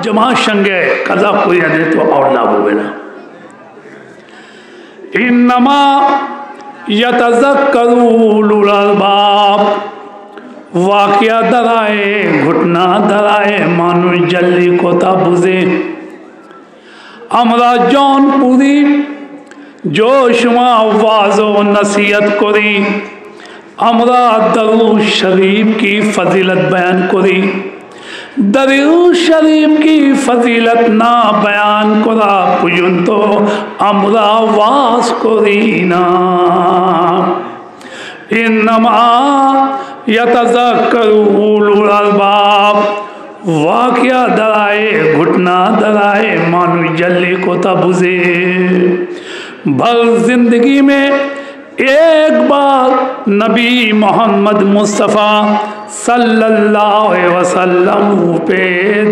जमा संगे कजा करिया दे तो और लाभ होवे ना। इन्नमा यतज़क्करु उलुल अलबाब, वाक़िया दराए घुटना दराए मानुष जल्दी कोता बुझे। हमरा जौनपुरी जोशमा वाज़ो नसीहत करी, हमरा दरूद शरीफ की फजीलत बयान करी। दरूद शरीफ की फजीलत ना बयान करा पुजुन तो हमरा वास करी ना। इन्नमा यतज़क्करु उलुल अलबाब, वाक़िया दराए घुटना दराए मानुष जल्दी को तबुझे। भर जिंदगी में एक बार नबी मोहम्मद मुस्तफ़ा सल्लल्लाहु अलैहि वसल्लम पे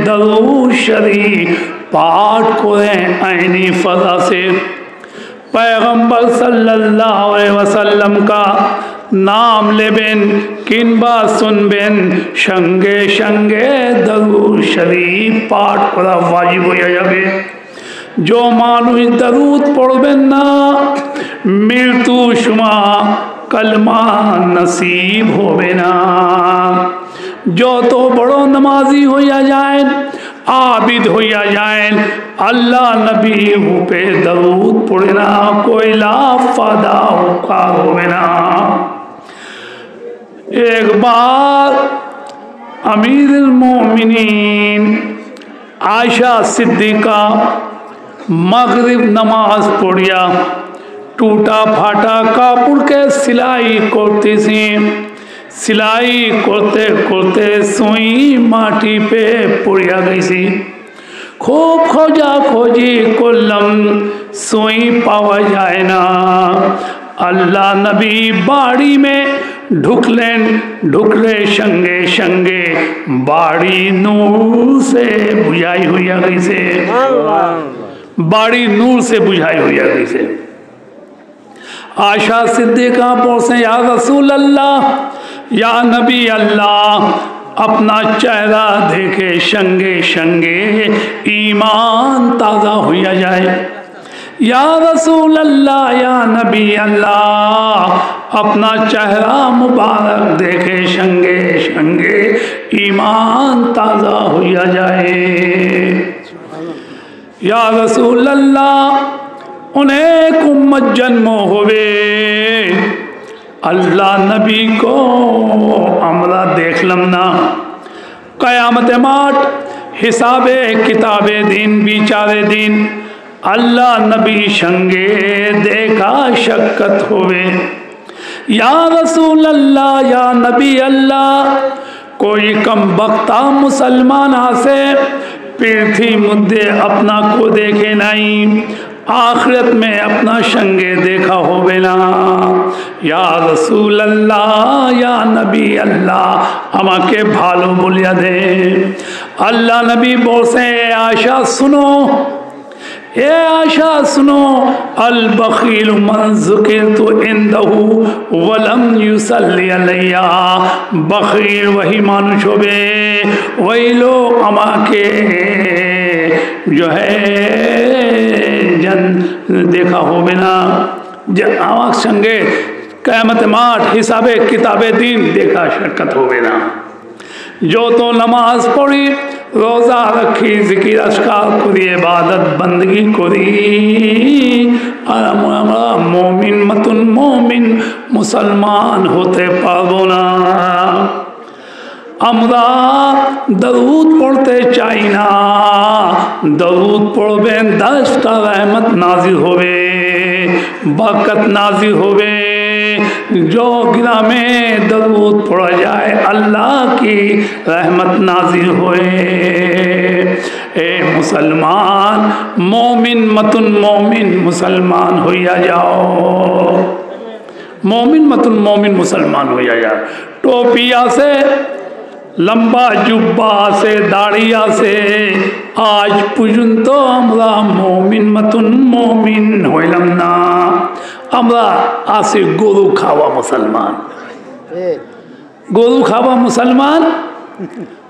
दरूद शरीफ पाठ करें ऐनी फज़ा से। पैगम्बर सल्लल्लाहु अलैहि वसल्लम का नाम लेबेन किनबा सुनबेन संगे संगे दरूद शरीफ पाठ करा वाजिब हो जाबे। जो मानुष दरूद पढ़बेन ना मृत्यु शुमा कलमा नसीब होवे ना। जो तो बड़ो नमाजी होया जाए आबिद होया जाए अल्लाह नबी पे दरूद पढ़े ना कोई लाफादा होवे ना। एक बार अमीरुल मोमिनीन आयशा सिद्दीका मगरिब नमाज पढ़िया टूटा फाटा कापुड़ के सिलाई करती सी। सिलाई करते करते सुई माटी पे पड़िया गई सी। खूब खोजा खोजी कोलम सुई पावा जाए ना। अल्लाह नबी बाड़ी में ढुकले संगे संगे बाड़ी नूर से बुझाई हुई गई से। बाड़ी नूर से बुझाई हुई गई से। आयशा सिद्दीका पहुंचे या रसूल अल्लाह या नबी अल्लाह अपना चेहरा देखे संगे संगे ईमान ताज़ा हुआ जाए। या रसूल अल्लाह या नबी अल्लाह अपना चेहरा मुबारक देखे संगे संगे ईमान ताज़ा हुआ जाए। या रसूल अल्लाह उन्हें उम्मत जन्मो होवे अल्लाह नबी को हमरा देख लमना। कयामत माट हिसाबे किताबे दिन बिचारे दिन अल्लाह नबी संगे देखा शक्कत होवे। या रसूल अल्लाह या नबी अल्लाह कोई कम बख्ता मुसलमान से पृथ्वी मुद्दे अपना को देखे नहीं आखिरत में अपना संगे देखा होवे ना। या रसूल अल्लाह या नबी अल्लाह अमा के भालो बोलिया दे। अल्लाह नबी बोलसे आयशा सुनो ए आयशा सुनो अल बखील मन ज़ुकिरतु इंदहु वलम युसल्ली अलैया। बखील वही मानुष होवे वही लोग अमा के जो है जन देखा होवे ना। जब आवाज संगे क़यामत माठ हिसाबे किताबे दिन देखा शक्कत होवे ना। जो तो नमाज पढ़ी रोज़ा रखी जिकिर अस्कार करी इबादत बंदगी करी मोमिन मतुन मोमिन मुसलमान होते पाबो ना। हमरा दरूद पढ़ते चाइना दरूद पढ़बे 10टा रहमत नाजिल होवे बरकत नाजिल होवे। जो गिरा में दरूद पढ़ा जाए अल्लाह की रहमत नाजिल होए। ए मुसलमान मोमिन मतुन मोमिन मुसलमान होया जाओ। मोमिन मतुन मोमिन मुसलमान होया जाओ। टोपिया से लंबा जुब्बा से दाढ़िया से आज पुजुन तो हमरा मोमिन मतुन मोमिन होइलम ना। हमरा आसे गोरु खावा मुसलमान गोरु खावा मुसलमान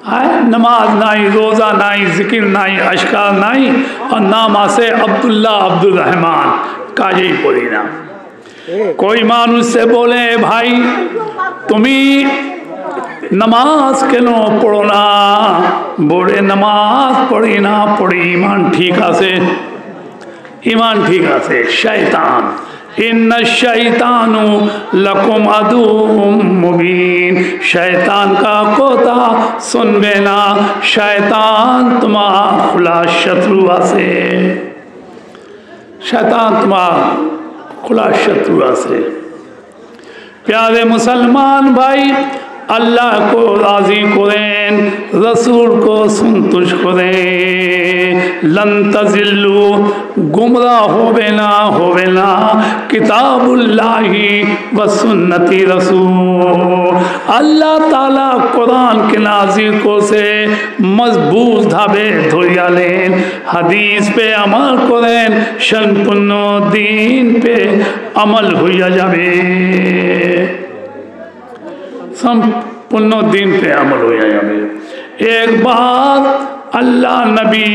नमाज नाई, रोज़ा नाई, जिक्र नाई, अशकार नाई, और नाम आसे अब्दुल्ला अब्दुल रहमान काजी पड़ी ना। कोई मानुष से बोले भाई तुम्ही नमाज क्यों पढ़ो ना, बोले नमाज पढ़ी ना पढ़ी ईमान ठीक आसे, ईमान ठीक आसे। शैतान इन्न शैतानु लकुम अदुव्वुम मुबीन, शैतान का कोता सुन बेना, शैतान तुम्हारा खुला शत्रु आसे, शैतान तुम्हारा खुला शत्रु आसे। प्यारे मुसलमान भाई, अल्लाह को राजी करें, रसूल को संतुष्ट करें, लन तज़िल्लू गुमराह होवे ना किताबुल्लाही व सुन्नती रसूल। अल्लाह ताला कुरान के नाज़िल को से मजबूत धाबे धोया लें, हदीस पे अमल करें, संपूर्ण दीन पे अमल हुआ जावे, संपूर्ण दिन पे अमल हो जाए। एक बार अल्लाह नबी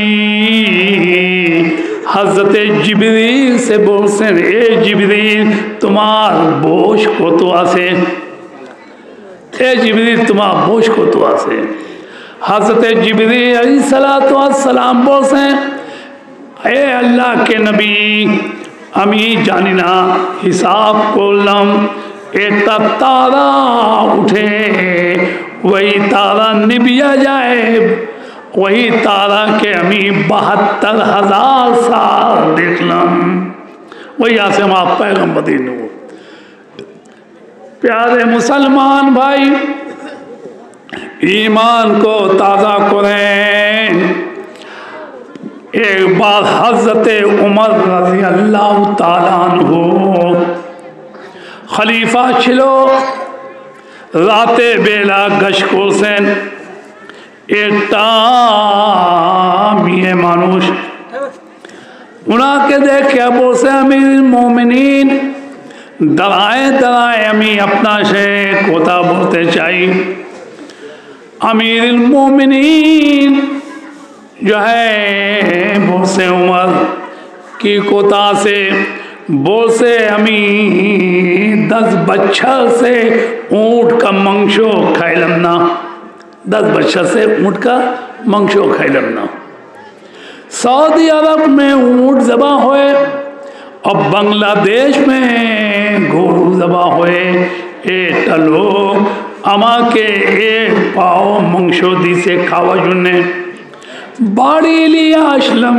हजरत जिब्रील से बोलते हैं, ए जिब्रील तुम्हार बोझ को तो आसे, ए जिब्रील तुम्हार बोझ को तो आसे। हजरत जिब्रील अलैहिस्सलाम बोलते हैं, ए अल्लाह के नबी अमी जानिना हिसाब कोलम, एक तारा उठे वही तारा निभिया जाए, वही तारा के अमी 72,000 साल देख लम, वही आसे हम आप पैगम्बर दीन। प्यारे मुसलमान भाई, ईमान को ताज़ा करें। एक बार हजरत उमर रज़ी अल्लाह ताला अन्हु खलीफा छिलो, राते बेला गश करছেন, একটা মেয়ে মানুষ उनाके देखे বলছে আমির মোমিনিন দাঁড়ায় দাঁড়ায় আমি আপনার সাথে কথা বলতে চাই। আমির मोमिनीन जो है बोलছে उमर की कोता से बोलसे अमी 10 बच्चर से ऊँट का मंशो खाइलम ना, 10 बच्चर से ऊँट का मंशो खाइलम ना। सऊदी अरब में ऊँट ज़बा होए और बांग्लादेश में घोड़ू ज़बा होए, ए टलो अमा के एक पाओ मंशो दी से खावा जुन्ने बाड़ी लिया असलम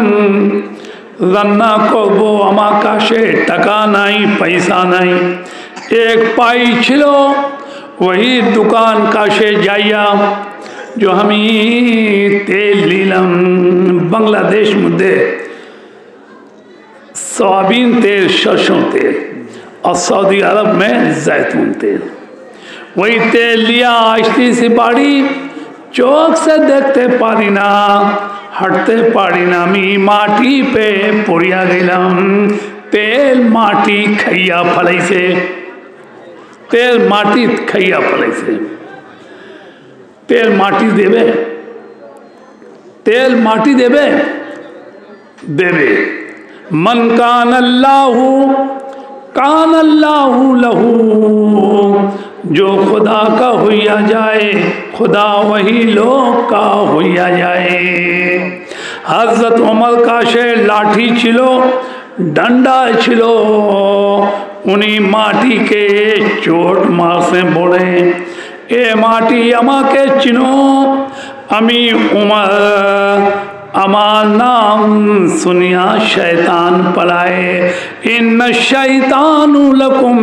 রান্না করবো, আমার কাছে টাকা নাই, পয়সা নাই। एक पाई छिलो वही दुकान काशे जाइया जो हम तेल लीलम, बांग्लादेश मुद्दे सोयाबीन तेल, सरसों तेल, और सऊदी अरब में जैतून तेल, वही तेल लिया। आहिस्ते से बाड़ी चौक से देखते पारी ना, हटते पारी ना, मी माटी पे पड़िया गईलम। तेल माटी खैया फलाई से, तेल माटी खैया फलाई से, तेल माटी देवे, तेल माटी देवे देवे। मन कान अल्लाहु लहू, जो खुदा का हुआ जाए खुदा वही लोग का हुआ जाए। हजरत उमर का शे लाठी छिलो, डंडा छिलो, उन्हीं माटी के चोट मार से बोले, ए माटी अमा के चिनो, अमी उमर अमार नाम सुनिया शैतान पलाए। इन्न शैतानु लकुम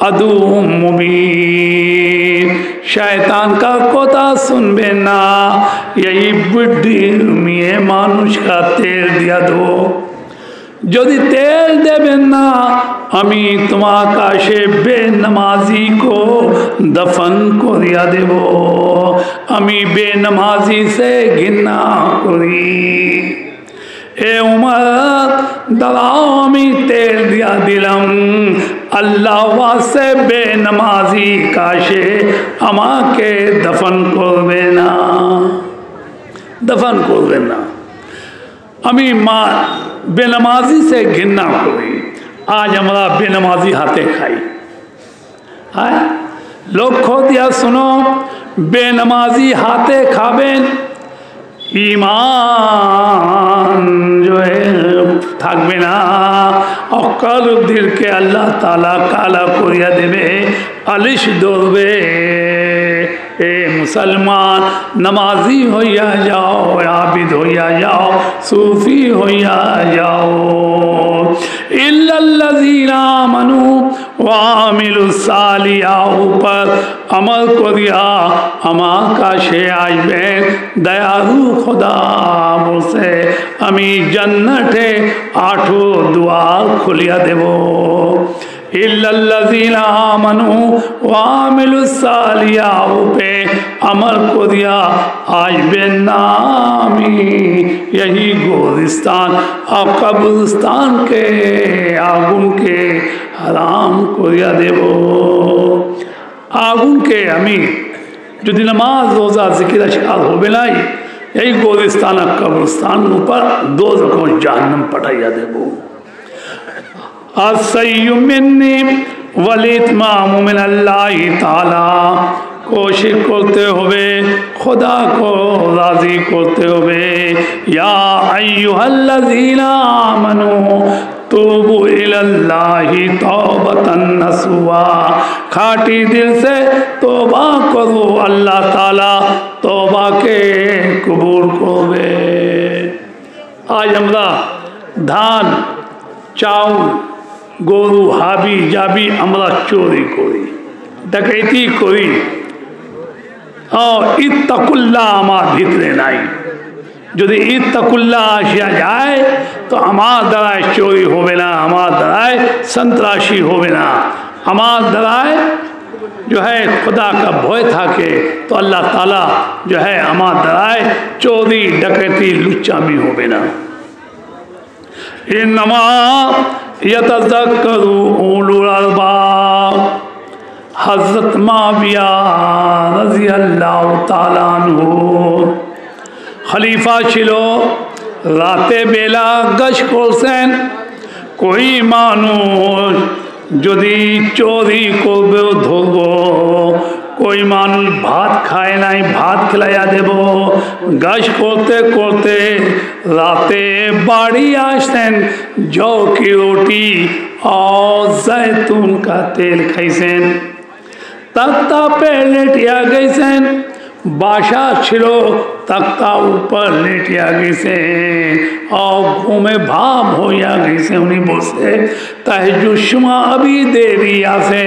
अदुव्वुम मुबीन, शैतान का कोता सुनबे ना, यही बुद्धि मिये मानुष का तेल दिया दो। যদি তেল দেবেন না আমি তোমার কাছে বেনমাজি को दफन করিয়া দেব, আমি বেনমাজি से ঘৃণা করি। এ উমর দাঁড়াও আমি তেল দিয়া দিলাম, আল্লাহ ওয়াসে বেনমাজি কাছে আমাকে দফন করবে না। দফন করবেন না। আমি মা বেনামাজি সে ঘৃণা করি। আজ আমরা বেনামাজি হাতে খাই। হ্যাঁ, লক্ষ্য দিয়া শোনো, বেনামাজি হাতে খাবেন, ईमान जो है থাকবে না। অকালুদ্দিনকে আল্লাহ তাআলা কালা করিয়া দেবে, আলিশ ধরবে। এ মুসলমান, নমাজি হইয়া যাও, আবিদ হইয়া যাও, সুফি হইয়া যাও। ইল্লাল্লাযীনা আমানু ওয়া আমিলুস সালিহাত উপর আমল করিয়া আমার কাছে আসবেন। দয়ালু খোদা বলছে, আমি জান্নাতে 8 দুয়ার খুলিয়া দেব। ইল্লাল্লাযীনা আমানু ওয়া আমিলুস সালিহাত উপে আমল করিয়া আসবেন না, আমি यही गोरिस्तान और कब्रिस्तान के आगुन के हराम करिया देव। आगुन के আমি যদি নামাজ রোজা জিকির আজকাল হবে নাই, এই গোরিস্তান আর কবরস্তান উপর দোজখ জাহান্নাম পাঠাইয়া দেব। আসসাইয়ুমিন্নি ওয়ালিতমামু মিনাল্লাহি তাআলা, कोशिश करते हुए खुदा को राजी करते हुए। या अय्युहल्लज़ीना आमनू तूबू इलल्लाहि तौबतन नसूहा, खाटी दिल से तौबा करो, अल्लाह ताला तौबा के कबूल करबे। आज আমরা ধান চাউল গরু হাবি যাবি আমরা চুরি করি, ডাকাতি করি। ইত্তাকুল্লাহ আমার ভিতরে নাই। যদি ইত্তাকুল্লাহ আসিয়া যায় তো আমার দ্বারায় চোরি হবে না, আমার দ্বারায় সন্ত্রাসী হবে না, আমার দ্বারায় जो है खुदा का भय থাকে তো আল্লাহ তাআলা जो है আমার দ্বারায় চোরি ডাকাতি লুচ্চামি হবে না। ইন্নামা ইয়াতাযাক্কারু উলুল আলবাব। हज़रत माविया रज़ी अल्लाह ताआला अन्हु खलीफा छिलो, राते बेला गश करছেন। कोई मानुष যদি চोरी করবে ধরব, कोई मानुष भात खाए নাই भात खिलाया देव। गश करते करते राते बाड़ी আসছেন, जौ की रोटी और जैतून का तेल खाইছেন। तख्ता पे लेटिया गईছেন, बाशा छिलो तख्ता ऊपर लेटिया गईছেন और घूमे भाव होया गईছেন। उन्हीं বসে তাহাজ্জুদ সময় अभी देरी আছে,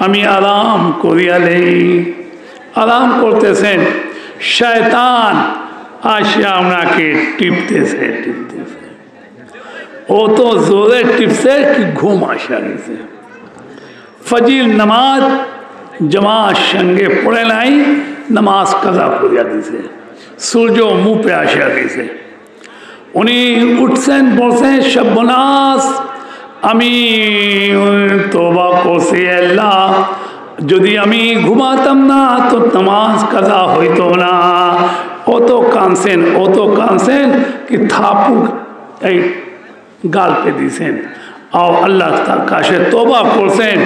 আমি আরাম করিয়া লই। আরাম করতেছেন, শয়তান আসিয়া আপনাকে টিপতেছে টিপতেছে। ও তো জোরে টিপছে কি ঘুম আসিয়া গেছে। ফজর নামাজ जमात संगे पड़े नाई, नमाज कजा करिया दिसे। सूर्य मुँह पे आसिया गई। उन्हीं उठছেন বলছেন, সর্বনাশ, আমি তওবা করছি আল্লাহ, যদি আমি ঘুমাতাম না তো নামাজ কাজা হইতো না। অত কাঁদছেন কি থাপুক এই গাল पे দিয়েছেন। আর আল্লাহ তার কাছে তওবা করছেন।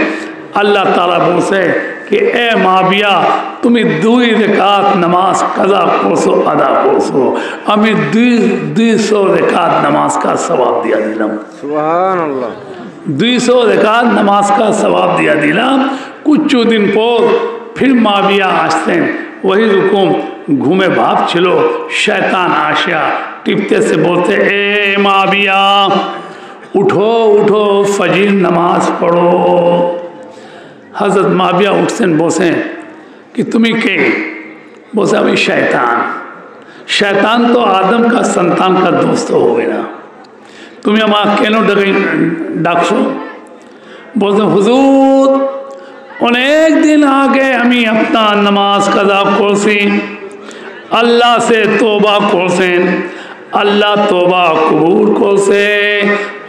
আল্লাহ তাআলা বলছে कि ए माविया তুমি 2 রাকাত নামাজ কাজা করছো, আদা করছো, আমি 200 রাকাত নামাজ का সওয়াব দিয়া দিলাম। সুবহানাল্লাহ, 200 রাকাত নামাজ का সওয়াব দিয়া দিলাম। कुछ दिन পর फिर माविया আসতেন, वही রকম ঘুমে ভাব ছিল। শয়তান আসিয়া টিপতে से बोलते, ए माविया उठो उठो, फजर नमाज पढ़ो। हज़रत माविया उठছেন বসেন कि तुम्हें के बोसे अभी शैतान तो आदम का संतान का दोस्त हो गए ना, तुम्हें हमारा क्यों डाकছো? बोलते हुजूर अनेक दिन आगे हमें अपना नमाज कज़ा करছি, अल्लाह से तौबा করছেন, अल्लाह तौबा कबूल করছে।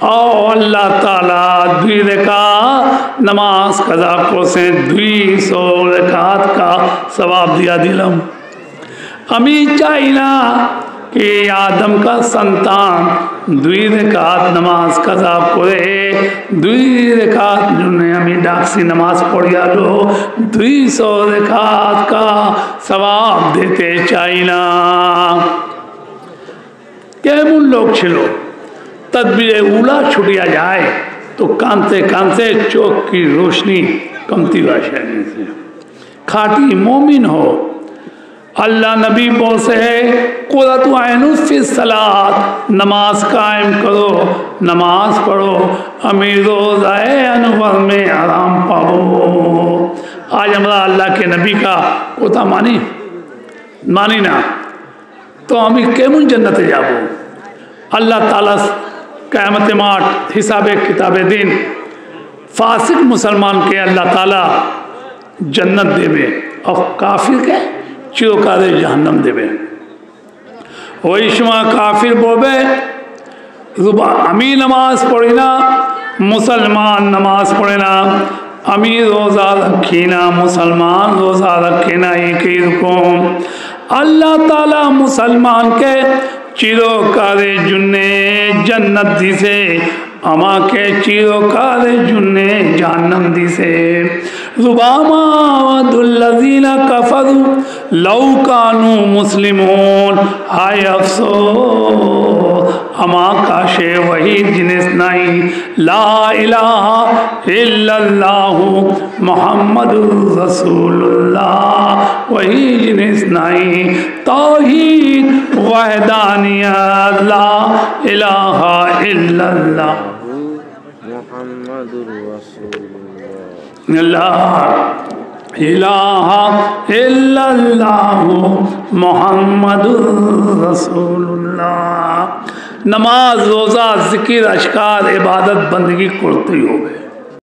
अल्लाह ताला 2 रकात नमाज कज़ा করছেন, 200 रकात का सवाब दिया दिलम। আমি চাই না कि आदम का संतान 2 रेखात नमाज कज़ा करे 2 रेखात जुने हमें डाकसी नमाज पढ़ लो 200 रेखात का सवाब देते चाइना केमन लोग छिलो तदबीर उला छुटिया जाए तो कांते कांते चौक की रोशनी कमती वाशानी से खाटी मोमिन हो अल्लाह नबी बोलते है कुर्रतु ऐनुन फी सलात नमाज कायम करो नमाज पढ़ो अमीर रोज़ाए अनवर में आराम पाओ। आज हमरा अल्लाह के नबी का कोता मानी ना तो हमें केमन जन्नत जाबो अल्लाह ताला क़यामत माट हिसाब किताब दिन फासिक मुसलमान के अल्लाह ताला जन्नत देवे और काफिर के चिरकाले जहन्नम देवे। वैश्वा काफिर बोबे अमी नमाज पढ़िना मुसलमान नमाज पढ़िना अमी रोज़ा रखीना मुसलमान रोज़ा रखीना एक ही रुकुम अल्लाह ताला मुसलमान के चिरकाले जुन्ने जन्नत दिसे अमा के चिरकाले जुन्ने जहन्नम दिसे रुबामा वदुल्लज़ीना कफ़रू लौ कानू मुस्लिमून हाय अफ़सोस अमा काशे वही जिनिस नहीं ला इलाहा इल्लल्लाहु मुहम्मदुर रसूलुल्लाह वही जिनिस नहीं तौहीद वहदानियत ला इलाहा इल्लल्लाह मुहम्मदुर रसूलुल्लाह ला इलाहा इल्लल्लाहु मुहम्मदुर रसूलुल्लाह। नमाज रोज़ा ज़िक्र अशकार इबादत बंदगी करते हो गए